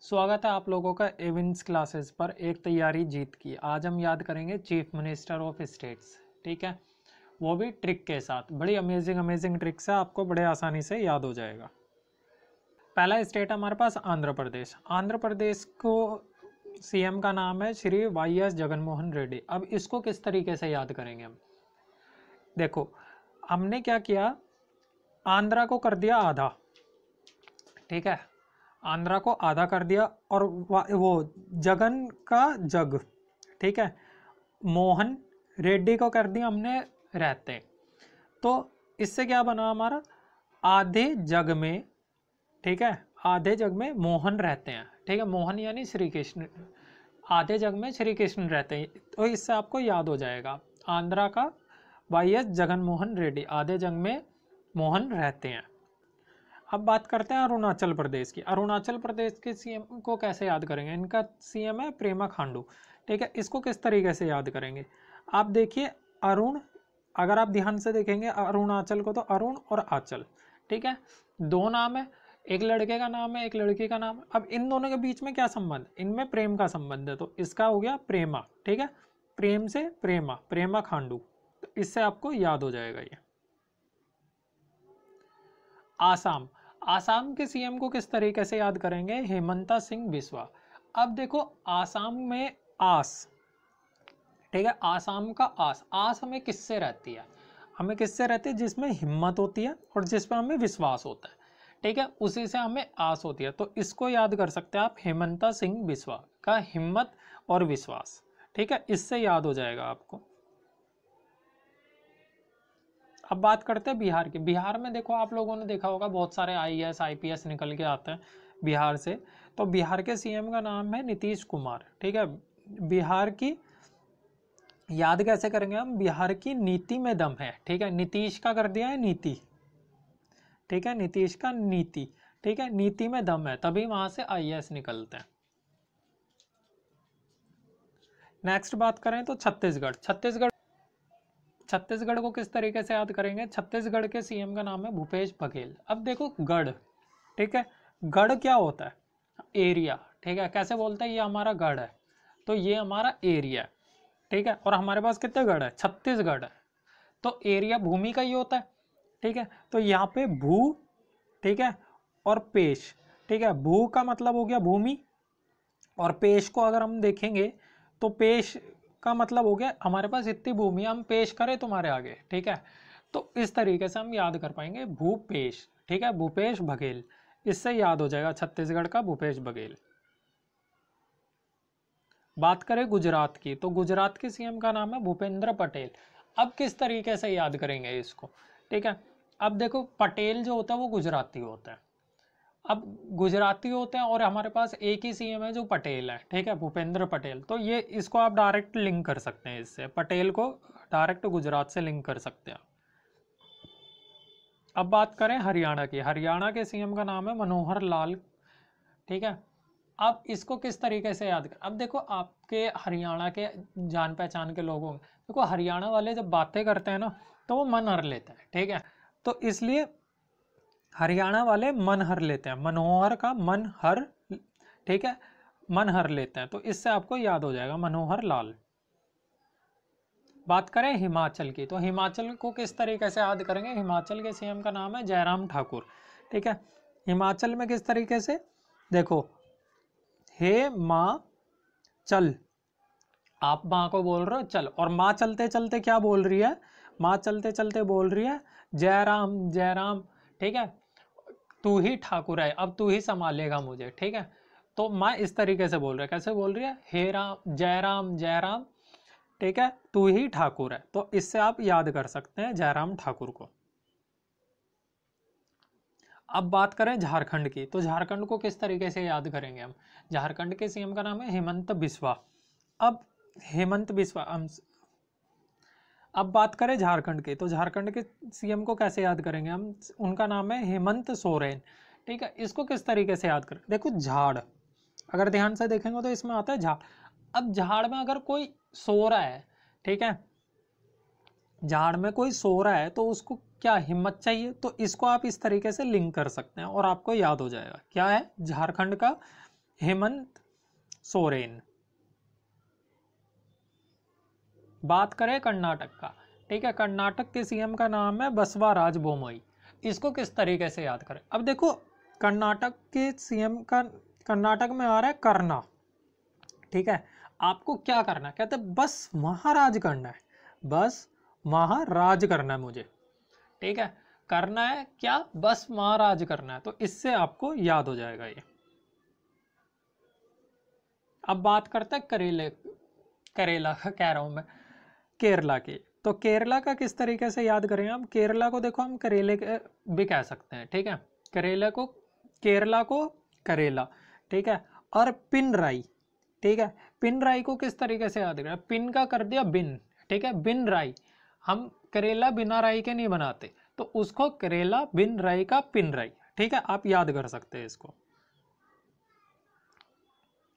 स्वागत है आप लोगों का एविंस क्लासेस पर एक तैयारी जीत की। आज हम याद करेंगे चीफ मिनिस्टर ऑफ स्टेट्स। ठीक है, वो भी ट्रिक के साथ। बड़ी अमेजिंग ट्रिक्स है, आपको बड़े आसानी से याद हो जाएगा। पहला स्टेट हमारे पास आंध्र प्रदेश। आंध्र प्रदेश को सीएम का नाम है श्री वाई.एस. जगनमोहन रेड्डी। अब इसको किस तरीके से याद करेंगे हम? देखो, हमने क्या किया, आंध्रा को कर दिया आधा। ठीक है, आंध्रा को आधा कर दिया और वो जगन का जग। ठीक है, मोहन रेड्डी को कर दिया हमने रहते। तो इससे क्या बना हमारा, आधे जग में, ठीक है, आधे जग में मोहन रहते हैं। ठीक है, मोहन यानी श्री कृष्ण, आधे जग में श्री कृष्ण रहते हैं। तो इससे आपको याद हो जाएगा, आंध्रा का वाई.एस. जगनमोहन रेड्डी, आधे जग में मोहन रहते हैं। अब बात करते हैं अरुणाचल प्रदेश की। अरुणाचल प्रदेश के सीएम को कैसे याद करेंगे? इनका सीएम है पेमा खांडू। ठीक है, इसको किस तरीके से याद करेंगे? आप देखिए, अरुण, अगर आप ध्यान से देखेंगे अरुणाचल को, तो अरुण और आंचल, ठीक है, दो नाम है, एक लड़के का नाम है, एक लड़की का नाम है। अब इन दोनों के बीच में क्या संबंध? इनमें प्रेम का संबंध है, तो इसका हो गया प्रेमा। ठीक है, प्रेम से प्रेमा, प्रेमा खांडू। तो इससे आपको याद हो जाएगा ये। आसाम, आसाम के सीएम को किस तरीके से याद करेंगे? हेमंता सिंह बिस्वा। अब देखो, आसाम में आस, ठीक है, आसाम का आस, आस हमें किससे रहती है? हमें किससे रहती है? जिसमें हिम्मत होती है और जिस पर हमें विश्वास होता है। ठीक है, उसी से हमें आस होती है। तो इसको याद कर सकते हैं आप, हेमंता सिंह बिस्वा का हिम्मत और विश्वास। ठीक है, इससे याद हो जाएगा आपको। अब बात करते हैं बिहार की। बिहार में देखो, आप लोगों ने देखा होगा बहुत सारे आईएएस आईपीएस निकल के आते हैं बिहार से। तो बिहार के सीएम का नाम है नीतीश कुमार। ठीक है, बिहार की याद कैसे करेंगे हम? बिहार की नीति में दम है। ठीक है, नीतीश का कर दिया है नीति। ठीक है, नीतीश का नीति। ठीक है, नीति में दम है, तभी वहां से आईएएस निकलते हैं। नेक्स्ट बात करें तो छत्तीसगढ़। छत्तीसगढ़ को किस तरीके से याद करेंगे? छत्तीसगढ़ के सीएम का नाम है भूपेश बघेल। अब देखो, गढ़, ठीक है, गढ़ क्या होता है? एरिया। ठीक है, कैसे बोलते हैं? ये हमारा गढ़ है, तो ये हमारा एरिया है। ठीक है, और हमारे पास कितने गढ़ है? छत्तीसगढ़ है। तो एरिया भूमि का ही होता है। ठीक है, तो यहाँ पे भू, ठीक है, और पेश। ठीक है, भू का मतलब हो गया भूमि, और पेश को अगर हम देखेंगे तो पेश का मतलब हो गया हमारे पास इतनी भूमि हम पेश करें तुम्हारे आगे। ठीक है, तो इस तरीके से हम याद कर पाएंगे भूपेश। ठीक है, भूपेश बघेल, इससे याद हो जाएगा छत्तीसगढ़ का भूपेश बघेल। बात करें गुजरात की, तो गुजरात के सीएम का नाम है भूपेंद्र पटेल। अब किस तरीके से याद करेंगे इसको? ठीक है, अब देखो, पटेल जो होता है वो गुजराती होता है। अब गुजराती होते हैं और हमारे पास एक ही सीएम है जो पटेल है। ठीक है, भूपेंद्र पटेल। तो ये, इसको आप डायरेक्ट लिंक कर सकते हैं, इससे पटेल को डायरेक्ट गुजरात से लिंक कर सकते हैं। अब बात करें हरियाणा की। हरियाणा के सीएम का नाम है मनोहर लाल। ठीक है, अब इसको किस तरीके से याद कर? अब देखो, आपके हरियाणा के जान पहचान के लोगों, देखो हरियाणा वाले जब बातें करते हैं ना, तो वो मन हर लेते हैं। ठीक है, तो इसलिए हरियाणा वाले मन हर लेते हैं, मनोहर का मन हर। ठीक है, मन हर लेते हैं, तो इससे आपको याद हो जाएगा मनोहर लाल। बात करें हिमाचल की, तो हिमाचल को किस तरीके से याद करेंगे? हिमाचल के सीएम का नाम है जयराम ठाकुर। ठीक है, हिमाचल में किस तरीके से? देखो, हे माँ चल, आप माँ को बोल रहे हो चल, और माँ चलते चलते क्या बोल रही है? माँ चलते चलते बोल रही है जय राम जय राम। ठीक है, तू ही ठाकुर है, अब तू ही संभालेगा मुझे। ठीक है, तो माँ इस तरीके से बोल रही है। कैसे बोल रही है? हे राम जय राम जय राम। ठीक है, तू ही ठाकुर है। तो इससे आप याद कर सकते हैं जयराम ठाकुर को। अब बात करें झारखंड की, तो झारखंड को किस तरीके से याद करेंगे हम? झारखंड के सीएम का नाम है हेमंत बिस्वा। अब हेमंत बिस्वा, अब बात करें झारखंड की, तो झारखंड के सीएम को कैसे याद करेंगे हम? उनका नाम है हेमंत सोरेन। ठीक है, इसको किस तरीके से याद करें? देखो, झाड़, अगर ध्यान से देखेंगे तो इसमें आता है झाड़। अब झाड़ में अगर कोई सो रहा है, ठीक है, झाड़ में कोई सो रहा है, तो उसको क्या हिम्मत चाहिए? तो इसको आप इस तरीके से लिंक कर सकते हैं और आपको याद हो जाएगा। क्या है? झारखंड का हेमंत सोरेन। बात करें कर्नाटक का, ठीक है, कर्नाटक के सीएम का नाम है बसवराज बोमई। इसको किस तरीके से याद करें? अब देखो कर्नाटक के सीएम का, कर्नाटक में आ रहा है करना, ठीक है, आपको क्या करना है? कहते हैं बस महाराज करना है, बस महाराज करना है मुझे, ठीक है, करना है क्या? बस महाराज करना है। तो इससे आपको याद हो जाएगा ये। अब बात करते हैं करेला का कह रहा हूं मैं, केरला की। तो केरला का किस तरीके से याद करें? हम केरला को देखो हम करेले भी कह सकते हैं, ठीक है, करेले को, केरला को करेला, ठीक है। और पिनराई, ठीक है, पिनराई को किस तरीके से याद करें? पिन का कर दिया बिन, ठीक है, बिन राई। हम करेला बिना राई के नहीं बनाते, तो उसको करेला बिन राई का पिन राई, ठीक है, आप याद कर सकते हैं इसको।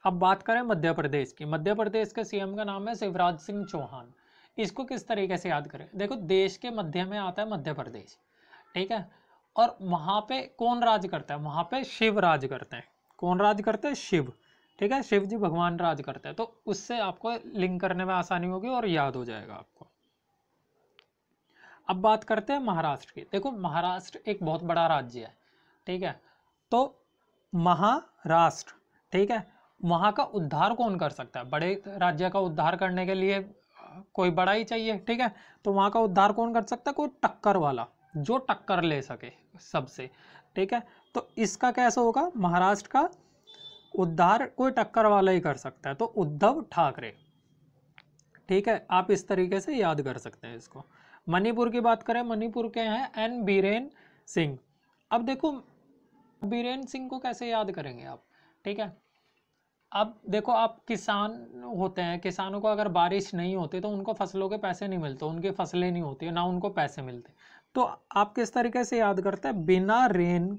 अब बात करें मध्य प्रदेश की। मध्य प्रदेश के सीएम का नाम है शिवराज सिंह चौहान। इसको किस तरीके से याद करें? देखो देश के मध्य में आता है मध्य प्रदेश, ठीक है, और वहां पे कौन राज करता है? वहां पे शिव राज करते हैं। कौन राज करते हैं? शिव, ठीक है, शिव जी भगवान राज करते हैं। तो उससे आपको लिंक करने में आसानी होगी और याद हो जाएगा आपको। अब बात करते हैं महाराष्ट्र की। देखो महाराष्ट्र एक बहुत बड़ा राज्य है, ठीक है, तो महाराष्ट्र, ठीक है, वहां का उद्धार कौन कर सकता है? बड़े राज्य का उद्धार करने के लिए कोई बड़ा ही चाहिए, ठीक है, तो वहां का उद्धार कौन कर सकता है? कोई टक्कर वाला, जो टक्कर ले सके सबसे, ठीक है। तो इसका कैसे होगा? महाराष्ट्र का उद्धार कोई टक्कर वाला ही कर सकता है, तो उद्धव ठाकरे, ठीक है, आप इस तरीके से याद कर सकते हैं इसको। मणिपुर की बात करें, मणिपुर के हैं एन बीरेन सिंह। अब देखो बीरेन सिंह को कैसे याद करेंगे आप, ठीक है, अब देखो आप किसान होते हैं, किसानों को अगर बारिश नहीं होती तो उनको फसलों के पैसे नहीं मिलते, उनकी फसलें नहीं होती, ना उनको पैसे मिलते। तो आप किस तरीके से याद करते हैं? बिना रेन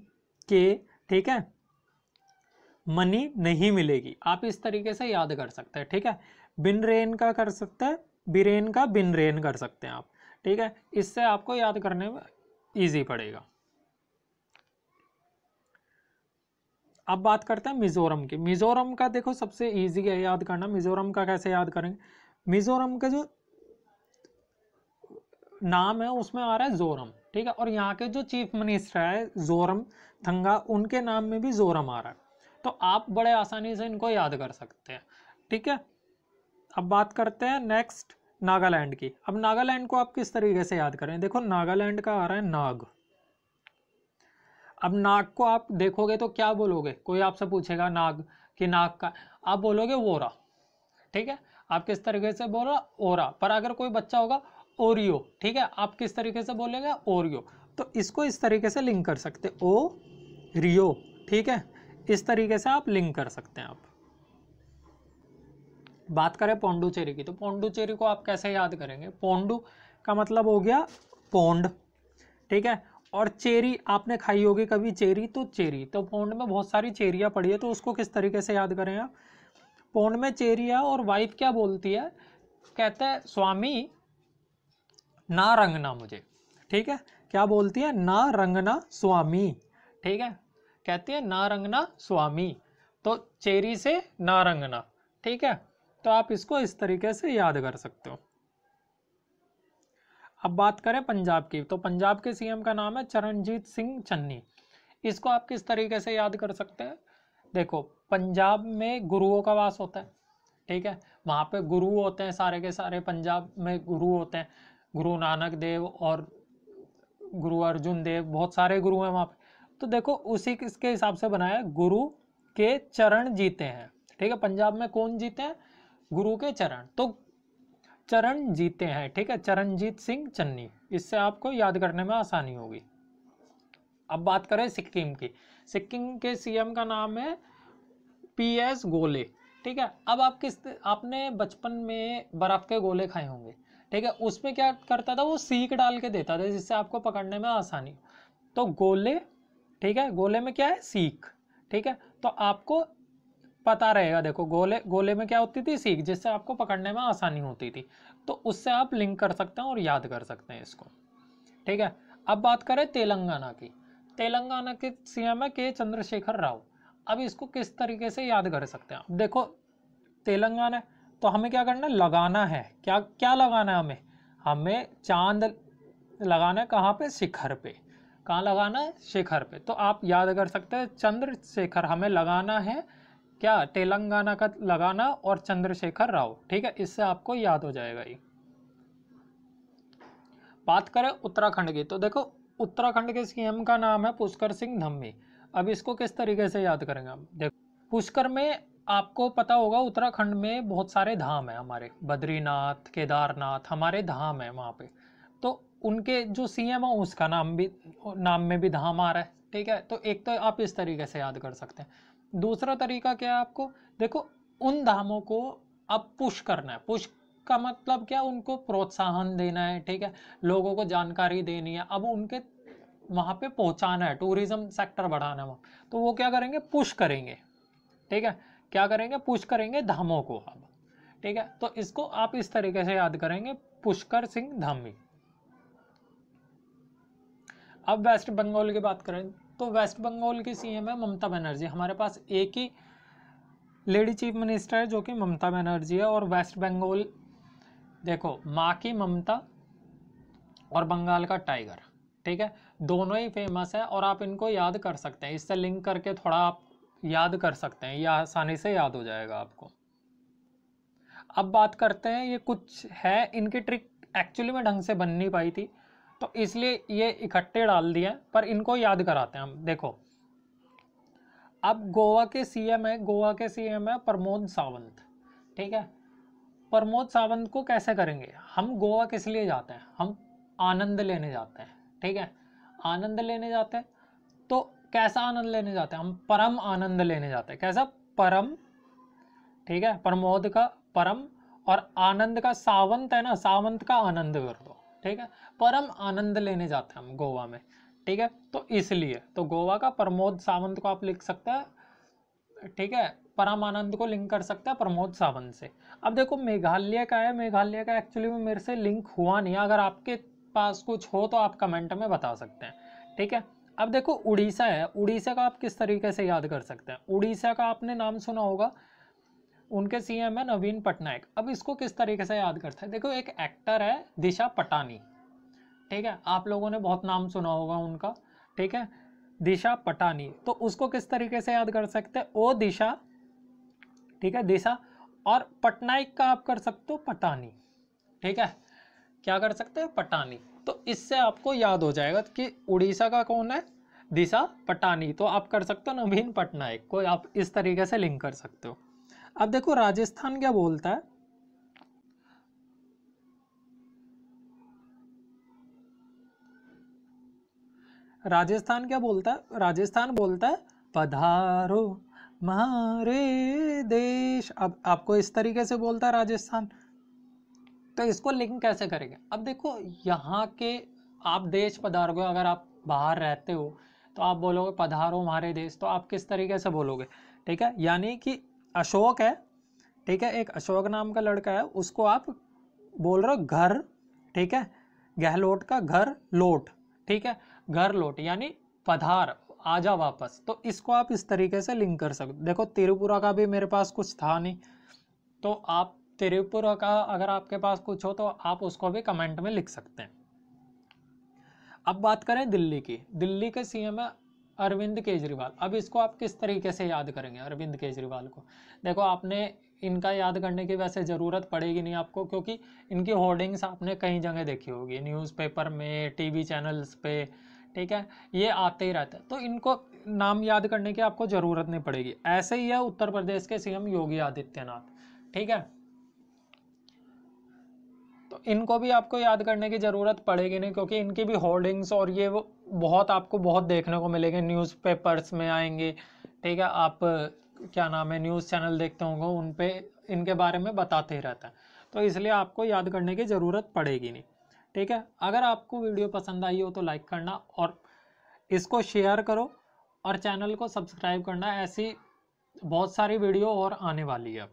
के, ठीक है, मनी नहीं मिलेगी, आप इस तरीके से याद कर सकते हैं, ठीक है। बिन रेन का कर सकते हैं, बिरेन का बिन रेन कर सकते हैं आप, ठीक है, इससे आपको याद करने में इजी पड़ेगा। अब बात करते हैं मिजोरम की। मिजोरम का देखो सबसे इजी है याद करना। मिजोरम का कैसे याद करेंगे? मिजोरम का जो नाम है उसमें आ रहा है जोरम, ठीक है, और यहाँ के जो चीफ मिनिस्टर है जोरम थंगा, उनके नाम में भी जोरम आ रहा है। तो आप बड़े आसानी से इनको याद कर सकते हैं, ठीक है। अब बात करते हैं नेक्स्ट नागालैंड की। अब नागालैंड को आप किस तरीके से याद करें? देखो नागालैंड का आ रहा है नाग। अब नाग को आप देखोगे तो क्या बोलोगे? कोई आपसे पूछेगा नाग कि नाग का, आप बोलोगे वोरा, ठीक है, आप किस तरीके से बोल रहा? ओरा। पर अगर कोई बच्चा होगा ओरियो, ठीक है, आप किस तरीके से बोलेगा? ओरियो। तो इसको इस तरीके से लिंक कर सकते, ओ रियो, ठीक है, इस तरीके से आप लिंक कर सकते हैं आप। बात करें पोंडुचेरी की, तो पोंडुचेरी को आप कैसे याद करेंगे? पोंडु का मतलब हो गया पोंड, ठीक है, और चेरी आपने खाई होगी कभी चेरी, तो चेरी, तो पोंड में बहुत सारी चेरियां पड़ी है, तो उसको किस तरीके से याद करें आप? पोंड में चेरी है और वाइफ क्या बोलती है? कहते हैं स्वामी ना रंगना मुझे, ठीक है, क्या बोलती है? ना रंगना स्वामी, ठीक है, कहती है ना रंगना स्वामी, तो चेरी से ना रंगना, ठीक है, तो आप इसको इस तरीके से याद कर सकते हो। अब बात करें पंजाब की, तो पंजाब के सीएम का नाम है चरणजीत सिंह चन्नी। इसको आप किस तरीके से याद कर सकते हैं? देखो पंजाब में गुरुओं का वास होता है, ठीक है, वहाँ पे गुरु होते हैं, सारे के सारे पंजाब में गुरु होते हैं, गुरु नानक देव और गुरु अर्जुन देव, बहुत सारे गुरु हैं वहाँ पे। तो देखो उसी के हिसाब से बनाया, गुरु के चरण जीते हैं, ठीक है, पंजाब में कौन जीते हैं? गुरु के चरण, तो चरण जीते हैं, ठीक है, चरणजीत सिंह चन्नी, इससे आपको याद करने में आसानी होगी। अब बात करें सिक्किम की। सिक्किम के सीएम का नाम है PS गोले, ठीक है। अब आप आपने बचपन में बर्फ के गोले खाए होंगे, ठीक है, उसमें क्या करता था? वो सीख डाल के देता था जिससे आपको पकड़ने में आसानी। तो गोले, ठीक है, गोले में क्या है? सीख, ठीक है, तो आपको पता रहेगा। देखो गोले में क्या होती थी? सीख, जिससे आपको पकड़ने में आसानी होती थी, तो उससे आप लिंक कर सकते हैं और याद कर सकते हैं इसको, ठीक है। अब बात करें तेलंगाना की। तेलंगाना के सीएम है के चंद्रशेखर राव। अब इसको किस तरीके से याद कर सकते हैं? अब देखो तेलंगाना है, तो हमें क्या करना है? लगाना है। क्या क्या लगाना है हमें? हमें चांद लगाना है। कहाँ पे? शिखर पे। कहाँ लगाना है? शिखर पे। तो आप याद कर सकते हैं चंद्रशेखर हमें लगाना है। क्या? तेलंगाना का लगाना और चंद्रशेखर राव। ठीक है, इससे आपको याद हो जाएगा ये। बात करें उत्तराखंड की, तो देखो उत्तराखंड के सीएम का नाम है पुष्कर सिंह धामी। अब इसको किस तरीके से याद करेंगे हम? देखो पुष्कर में आपको पता होगा उत्तराखंड में बहुत सारे धाम है हमारे, बद्रीनाथ, केदारनाथ हमारे धाम है वहाँ पे। तो उनके जो सीएम है उसका नाम में भी धाम आ रहा है। ठीक है, तो एक तो आप इस तरीके से याद कर सकते हैं। दूसरा तरीका क्या है आपको? देखो उन धामों को अब पुश करना है। पुश का मतलब क्या? उनको प्रोत्साहन देना है। ठीक है, लोगों को जानकारी देनी है, अब उनके वहाँ पे पहुँचाना है, टूरिज्म सेक्टर बढ़ाना है वहाँ। तो वो क्या करेंगे? पुश करेंगे। ठीक है, क्या करेंगे? पुश करेंगे धामों को अब। ठीक है, तो इसको आप इस तरीके से याद करेंगे, पुष्कर सिंह धामी। अब वेस्ट बंगाल की बात करें, तो वेस्ट बंगाल की सीएम है ममता बनर्जी। हमारे पास एक ही लेडी चीफ मिनिस्टर है जो कि ममता बनर्जी है। और वेस्ट बंगाल देखो, माँ की ममता और बंगाल का टाइगर। ठीक है, दोनों ही फेमस है और आप इनको याद कर सकते हैं। इससे लिंक करके थोड़ा आप याद कर सकते हैं, यह आसानी से याद हो जाएगा आपको। अब बात करते हैं, ये कुछ है इनकी ट्रिक एक्चुअली में ढंग से बन नहीं पाई थी, तो इसलिए ये इकट्ठे डाल दिए, पर इनको याद कराते हैं हम। देखो अब गोवा के सीएम है प्रमोद सावंत। ठीक है, प्रमोद सावंत को कैसे करेंगे हम? गोवा किस लिए जाते हैं? हम आनंद लेने जाते हैं। ठीक है, आनंद लेने जाते हैं, तो कैसा आनंद लेने जाते हैं हम? परम आनंद लेने जाते हैं। कैसा? परम। ठीक है, प्रमोद का परम और आनंद का सावंत है ना, सावंत का आनंद कर दो। ठीक है, परम आनंद लेने जाते हैं हम गोवा में। ठीक है, तो इसलिए तो गोवा का प्रमोद सावंत को आप लिख सकते हैं। ठीक है, परम आनंद को लिंक कर सकता है प्रमोद सावंत से। अब देखो मेघालय का है, मेघालय का एक्चुअली में मेरे से लिंक हुआ नहीं। अगर आपके पास कुछ हो तो आप कमेंट में बता सकते हैं। ठीक है, अब देखो उड़ीसा है, उड़ीसा का आप किस तरीके से याद कर सकते हैं? उड़ीसा का आपने नाम सुना होगा, उनके सीएम है नवीन पटनायक। अब इसको किस तरीके से याद करते हैं? देखो एक एक्टर है दिशा पटानी। ठीक है, आप लोगों ने बहुत नाम सुना होगा उनका। ठीक है, दिशा पटानी, तो उसको किस तरीके से याद कर सकते हैं? ओ दिशा। ठीक है, दिशा, और पटनायक का आप कर सकते हो पटानी। ठीक है, क्या कर सकते हैं? पटानी। तो इससे आपको याद हो जाएगा कि उड़ीसा का कौन है? दिशा पटानी। तो आप कर सकते हो नवीन पटनायक को, आप इस तरीके से लिंक कर सकते हो। अब देखो राजस्थान क्या बोलता है, राजस्थान क्या बोलता है? राजस्थान बोलता है पधारो हमारे देश। अब आपको इस तरीके से बोलता है राजस्थान, तो इसको लिंक कैसे करेंगे? अब देखो यहाँ के आप देश पधारोगे, अगर आप बाहर रहते हो तो आप बोलोगे पधारो हमारे देश, तो आप किस तरीके से बोलोगे? ठीक है, यानी कि अशोक है, ठीक है, एक अशोक नाम का लड़का है, उसको आप बोल रहे हो घर। ठीक है, गहलोत का घर लोट। ठीक है, घर लोट यानी पधार, आजा वापस। तो इसको आप इस तरीके से लिंक कर सकते। देखो त्रिपुरा का भी मेरे पास कुछ था नहीं, तो आप त्रिपुरा का अगर आपके पास कुछ हो तो आप उसको भी कमेंट में लिख सकते हैं। अब बात करें दिल्ली की, दिल्ली के सीएम है अरविंद केजरीवाल। अब इसको आप किस तरीके से याद करेंगे अरविंद केजरीवाल को? देखो आपने इनका याद करने की वैसे ज़रूरत पड़ेगी नहीं आपको, क्योंकि इनकी होर्डिंग्स आपने कई जगह देखी होगी, न्यूज़पेपर में, टीवी चैनल्स पे। ठीक है, ये आते ही रहते हैं, तो इनको नाम याद करने की आपको ज़रूरत नहीं पड़ेगी। ऐसे ही है उत्तर प्रदेश के सीएम योगी आदित्यनाथ। ठीक है, तो इनको भी आपको याद करने की ज़रूरत पड़ेगी नहीं, क्योंकि इनकी भी होर्डिंग्स और ये वो बहुत आपको बहुत देखने को मिलेंगे, न्यूज़पेपर्स में आएंगे। ठीक है, आप क्या नाम है न्यूज़ चैनल देखते होंगे, उन पे इनके बारे में बताते ही रहता है, तो इसलिए आपको याद करने की ज़रूरत पड़ेगी नहीं। ठीक है, अगर आपको वीडियो पसंद आई हो तो लाइक करना और इसको शेयर करो और चैनल को सब्सक्राइब करना। ऐसी बहुत सारी वीडियो और आने वाली है।